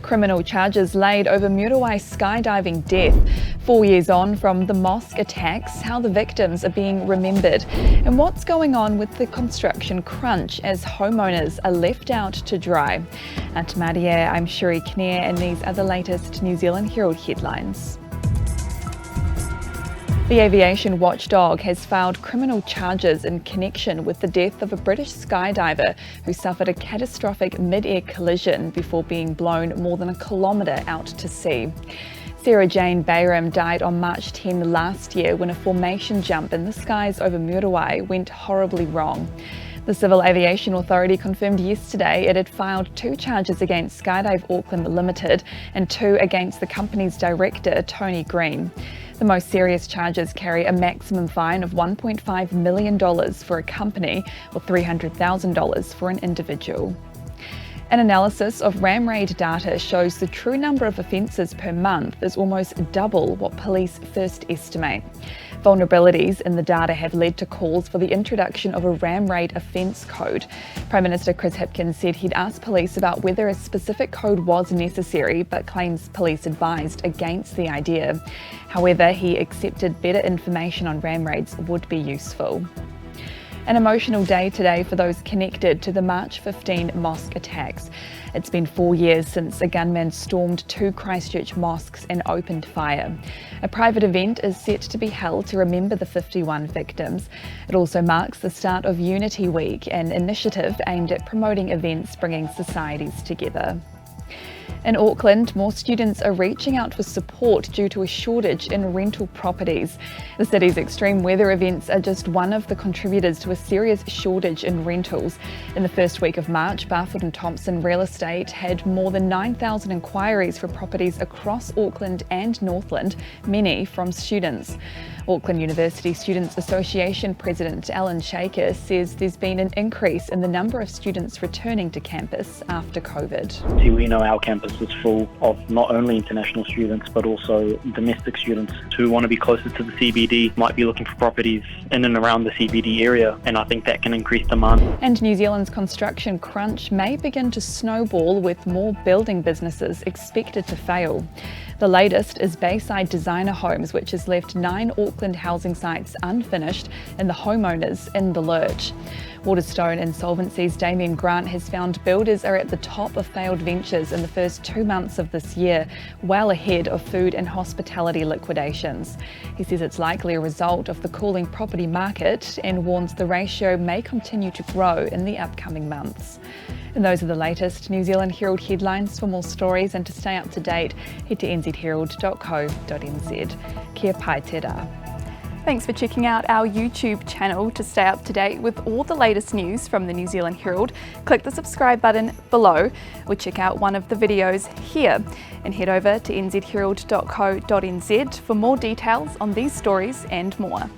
Criminal charges laid over Muriwai skydiving death. 4 years on from the Mosque attacks, how the victims are being remembered, and what's going on with the construction crunch as homeowners are left out to dry. Atamaria, I'm Shuri Knair, and these are the latest New Zealand Herald headlines. The aviation watchdog has filed criminal charges in connection with the death of a British skydiver who suffered a catastrophic mid-air collision before being blown more than a kilometre out to sea. Sarah Jane Bayram died on March 10 last year when a formation jump in the skies over Muriwai went horribly wrong. The Civil Aviation Authority confirmed yesterday it had filed 2 charges against Skydive Auckland Limited and 2 against the company's director, Tony Green. The most serious charges carry a maximum fine of $1.5 million for a company or $300,000 for an individual. An analysis of ram raid data shows the true number of offences per month is almost double what police first estimate. Vulnerabilities in the data have led to calls for the introduction of a ram raid offence code. Prime Minister Chris Hipkins said he'd asked police about whether a specific code was necessary, but claims police advised against the idea. However, he accepted better information on ram raids would be useful. An emotional day today for those connected to the March 15 mosque attacks. It's been 4 years since a gunman stormed 2 Christchurch mosques and opened fire. A private event is set to be held to remember the 51 victims. It also marks the start of Unity Week, an initiative aimed at promoting events bringing societies together. In Auckland, more students are reaching out for support due to a shortage in rental properties. The city's extreme weather events are just one of the contributors to a serious shortage in rentals. In the first week of March, Barfoot and Thompson Real Estate had more than 9,000 inquiries for properties across Auckland and Northland, many from students. Auckland University Students Association President Alan Shaker says there's been an increase in the number of students returning to campus after COVID. See, we know our campus is full of not only international students but also domestic students who want to be closer to the CBD, might be looking for properties in and around the CBD area, and I think that can increase demand. And New Zealand's construction crunch may begin to snowball with more building businesses expected to fail. The latest is Bayside Designer Homes, which has left 9 Auckland housing sites unfinished and the homeowners in the lurch. Waterstone Insolvency's Damien Grant has found builders are at the top of failed ventures in the first 2 months of this year, well ahead of food and hospitality liquidations. He says it's likely a result of the cooling property market and warns the ratio may continue to grow in the upcoming months. And those are the latest New Zealand Herald headlines. For more stories and to stay up to date, head to nzherald.co.nz. Kia pai te rā. Thanks for checking out our YouTube channel. To stay up to date with all the latest news from the New Zealand Herald, click the subscribe button below or check out one of the videos here, and head over to nzherald.co.nz for more details on these stories and more.